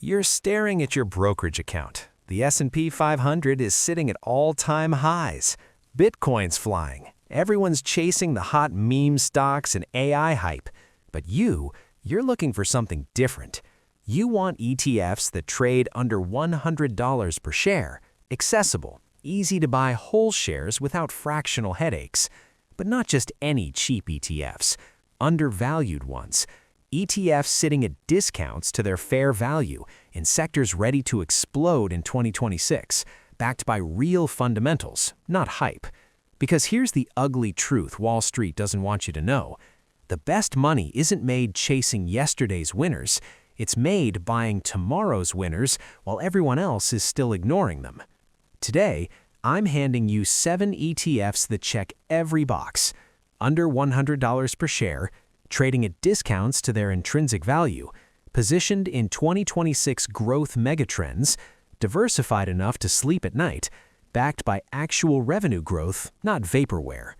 You're staring at your brokerage account. The S&P 500 is sitting at all-time highs. Bitcoin's flying. Everyone's chasing the hot meme stocks and AI hype. But you're looking for something different. You want ETFs that trade under $100 per share, accessible, easy to buy whole shares without fractional headaches. But not just any cheap ETFs, undervalued ones. ETFs sitting at discounts to their fair value in sectors ready to explode in 2026, backed by real fundamentals, not hype. Because here's the ugly truth Wall Street doesn't want you to know. The best money isn't made chasing yesterday's winners. It's made buying tomorrow's winners while everyone else is still ignoring them. Today, I'm handing you 7 ETFs that check every box. Under $100 per share, trading at discounts to their intrinsic value, positioned in 2026 growth megatrends, diversified enough to sleep at night, backed by actual revenue growth, not vaporware.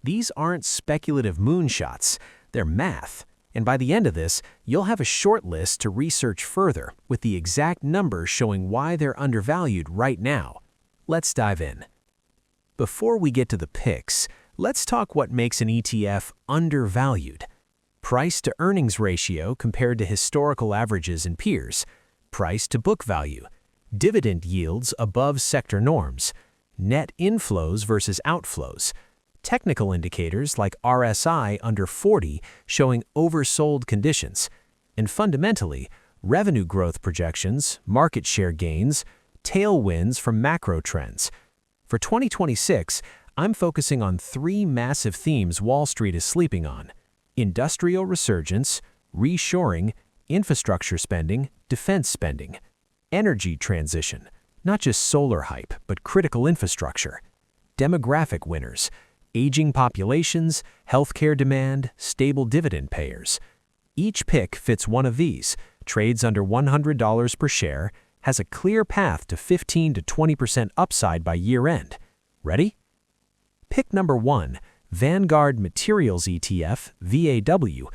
These aren't speculative moonshots, they're math. And by the end of this, you'll have a short list to research further with the exact numbers showing why they're undervalued right now. Let's dive in. Before we get to the picks, let's talk what makes an ETF undervalued. Price-to-earnings ratio compared to historical averages and peers, price-to-book value, dividend yields above sector norms, net inflows versus outflows, technical indicators like RSI under 40 showing oversold conditions, and fundamentally, revenue growth projections, market share gains, tailwinds from macro trends. For 2026, I'm focusing on 3 massive themes Wall Street is sleeping on: industrial resurgence, reshoring, infrastructure spending, defense spending, energy transition, not just solar hype, but critical infrastructure, demographic winners, aging populations, healthcare demand, stable dividend payers. Each pick fits one of these, trades under $100 per share, has a clear path to 15 to 20% upside by year-end. Ready? Pick number 1. Vanguard Materials ETF, VAW,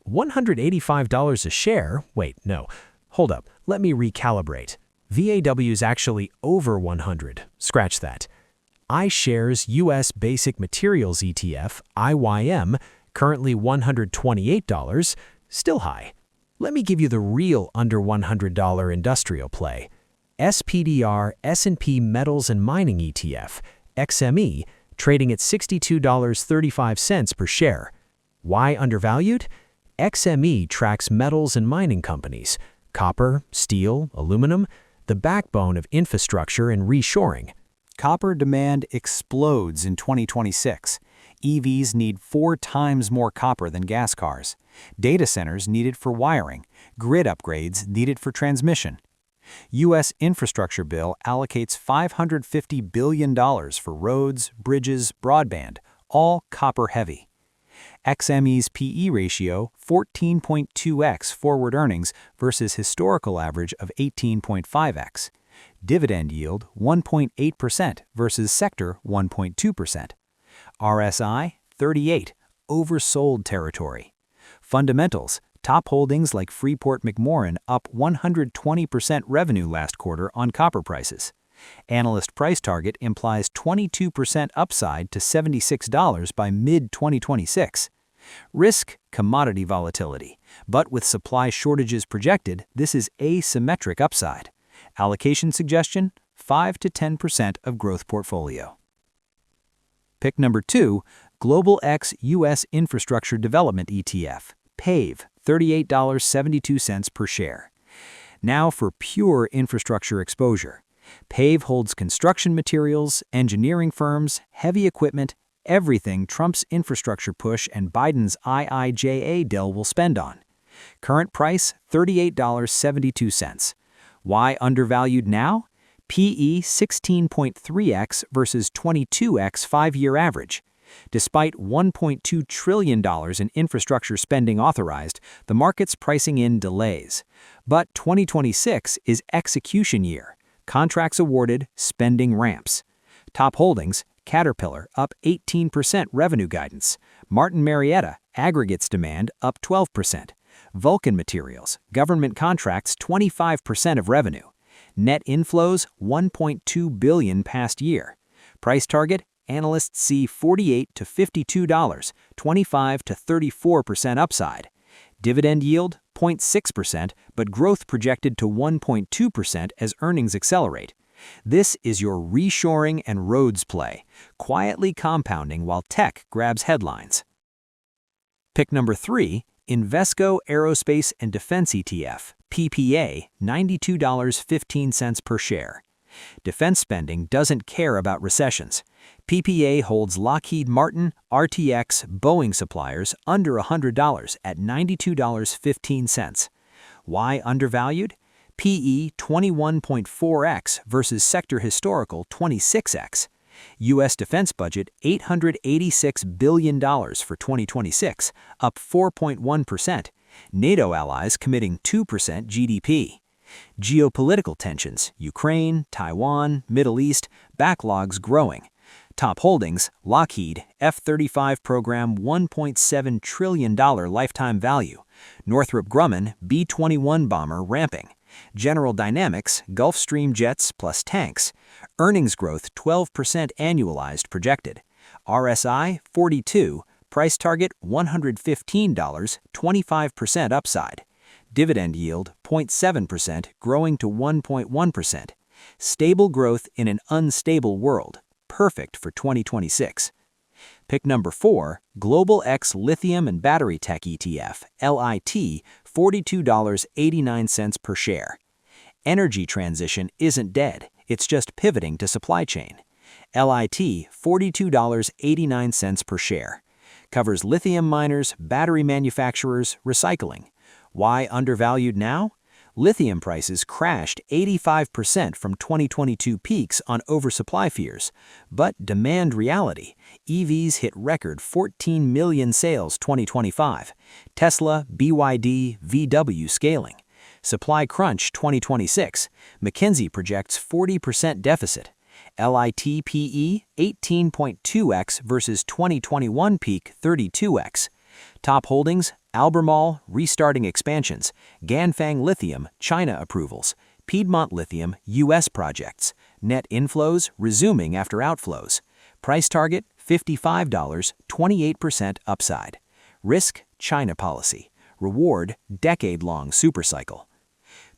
$185 a share. Wait, no, hold up, let me recalibrate. VAW is actually over 100. Scratch that. iShares US Basic Materials ETF, IYM, currently $128, still high. Let me give you the real under $100 industrial play. SPDR S&P Metals and Mining ETF, XME, trading at $62.35 per share. Why undervalued? XME tracks metals and mining companies, copper, steel, aluminum, the backbone of infrastructure and reshoring. Copper demand explodes in 2026. EVs need 4 times more copper than gas cars. Data centers needed for wiring, grid upgrades needed for transmission. U.S. infrastructure bill allocates $550 billion for roads, bridges, broadband, all copper-heavy. XME's PE ratio, 14.2x forward earnings versus historical average of 18.5x. Dividend yield, 1.8% versus sector 1.2%. RSI, 38, oversold territory. Fundamentals, top holdings like Freeport-McMoRan up 120% revenue last quarter on copper prices. Analyst price target implies 22% upside to $76 by mid-2026. Risk, commodity volatility. But with supply shortages projected, this is asymmetric upside. Allocation suggestion, 5 to 10% of growth portfolio. Pick number 2, Global X U.S. Infrastructure Development ETF, PAVE, $38.72 per share. Now for pure infrastructure exposure. PAVE holds construction materials, engineering firms, heavy equipment, everything Trump's infrastructure push and Biden's IIJA deal will spend on. Current price, $38.72. Why undervalued now? PE 16.3x versus 22x 5-year average. Despite $1.2 trillion in infrastructure spending authorized, the market's pricing in delays. But 2026 is execution year. Contracts awarded, spending ramps. Top holdings, Caterpillar up 18% revenue guidance. Martin Marietta, aggregates demand up 12%. Vulcan Materials, government contracts 25% of revenue. Net inflows $1.2 billion past year. Price target, analysts see $48 to $52, 25 to 34% upside. Dividend yield 0.6%, but growth projected to 1.2% as earnings accelerate. This is your reshoring and roads play, quietly compounding while tech grabs headlines. Pick number 3, Invesco Aerospace and Defense ETF, PPA, $92.15 per share. Defense spending doesn't care about recessions. PPA holds Lockheed Martin, RTX, Boeing suppliers under $100 at $92.15. Why undervalued? PE 21.4x versus sector historical 26x. U.S. defense budget $886 billion for 2026, up 4.1%. NATO allies committing 2% GDP. Geopolitical tensions, Ukraine, Taiwan, Middle East, backlogs growing. Top holdings, Lockheed, F-35 program $1.7 trillion lifetime value. Northrop Grumman, B-21 bomber ramping. General Dynamics, Gulfstream jets plus tanks. Earnings growth 12% annualized projected. RSI 42, price target $115, 25% upside. Dividend yield 0.7%, growing to 1.1%. Stable growth in an unstable world, perfect for 2026. Pick number 4, Global X Lithium and Battery Tech ETF, LIT, $42.89 per share. Energy transition isn't dead, it's just pivoting to supply chain. LIT, $42.89 per share. Covers lithium miners, battery manufacturers, recycling. Why undervalued now? Lithium prices crashed 85% from 2022 peaks on oversupply fears. But demand reality. EVs hit record 14 million sales 2025. Tesla, BYD, VW scaling. Supply crunch 2026. McKinsey projects 40% deficit. LIT PE 18.2x versus 2021 peak 32x. Top holdings, Albemarle, restarting expansions, Ganfeng Lithium, China approvals, Piedmont Lithium, U.S. projects, net inflows resuming after outflows. Price target, $55, 28% upside. Risk, China policy. Reward, decade-long supercycle.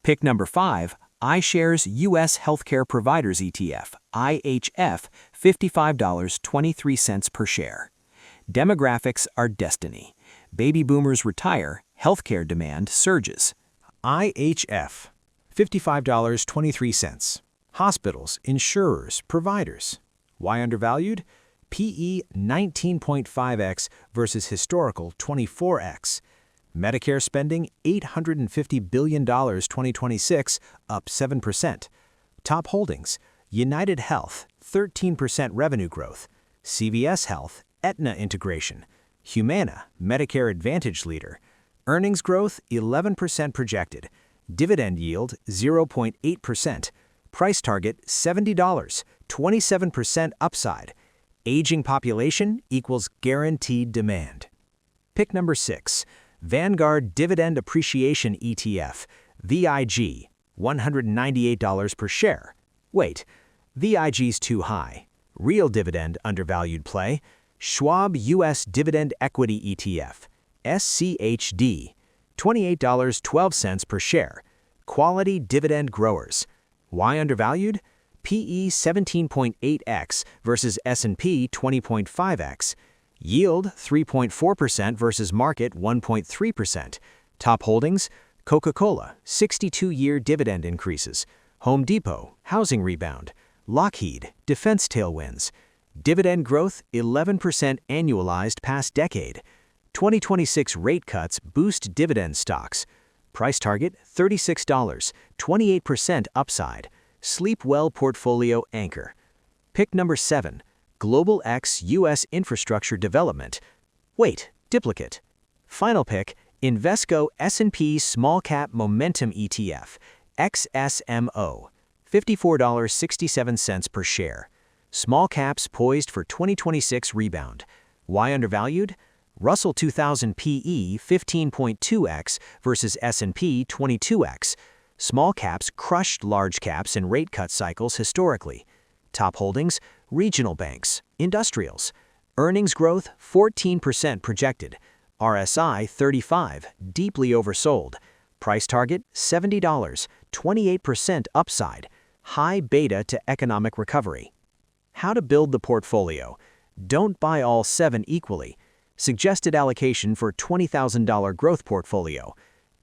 Pick number 5, iShares U.S. Healthcare Providers ETF, IHF, $55.23 per share. Demographics are destiny. Baby boomers retire, healthcare demand surges. IHF, $55.23. Hospitals, insurers, providers. Why undervalued? PE 19.5x versus historical 24x. Medicare spending $850 billion 2026, up 7%. Top holdings, United Health, 13% revenue growth. CVS Health, Aetna integration. Humana, Medicare Advantage leader. Earnings growth 11% projected. Dividend yield 0.8%. Price target $70, 27% upside. Aging population equals guaranteed demand. Pick number 6, Vanguard Dividend Appreciation ETF, VIG, $198 per share. Wait, VIG's too high. Real dividend undervalued play. Schwab U.S. Dividend Equity ETF, SCHD, $28.12 per share. Quality dividend growers. Why undervalued? PE 17.8x versus S&P 20.5x. Yield 3.4% versus market 1.3%. Top holdings, Coca-Cola, 62-year dividend increases. Home Depot, housing rebound. Lockheed, defense tailwinds. Dividend growth 11% annualized past decade. 2026 rate cuts boost dividend stocks. Price target $36, 28% upside. Sleep well portfolio anchor. Pick number 7, Global X U.S. Infrastructure Development. Wait, duplicate. Final pick, Invesco S&P Small Cap Momentum ETF, XSMO, $54.67 per share. Small caps poised for 2026 rebound. Why undervalued? Russell 2000 PE 15.2x versus S&P 22x. Small caps crushed large caps in rate cut cycles historically. Top holdings: regional banks, industrials. Earnings growth 14% projected. RSI 35, deeply oversold. Price target $70, 28% upside. High beta to economic recovery. How to build the portfolio. Don't buy all 7 equally. Suggested allocation for $20,000 growth portfolio.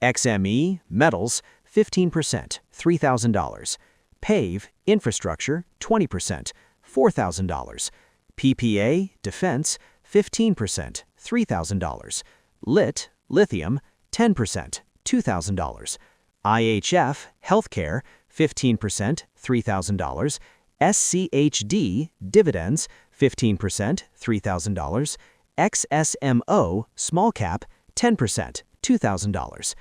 XME, metals, 15%, $3,000. PAVE, infrastructure, 20%, $4,000. PPA, defense, 15%, $3,000. LIT, lithium, 10%, $2,000. IHF, healthcare, 15%, $3,000. SCHD, dividends, 15%, $3,000. XSMO, small cap, 10%, $2,000.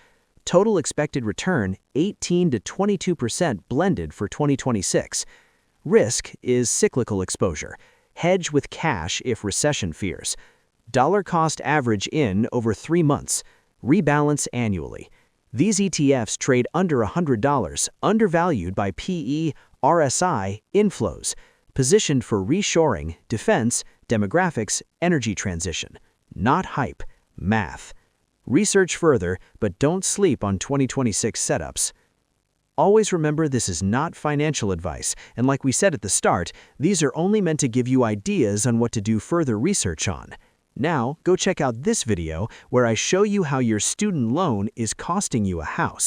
Total expected return 18 to 22% blended for 2026. Risk is cyclical exposure. Hedge with cash if recession fears. Dollar cost average in over 3 months. Rebalance annually. These ETFs trade under $100, undervalued by PE, RSI, inflows. Positioned for reshoring, defense, demographics, energy transition. Not hype, math. Research further, but don't sleep on 2026 setups. Always remember, this is not financial advice, and like we said at the start, these are only meant to give you ideas on what to do further research on. Now, go check out this video where I show you how your student loan is costing you a house.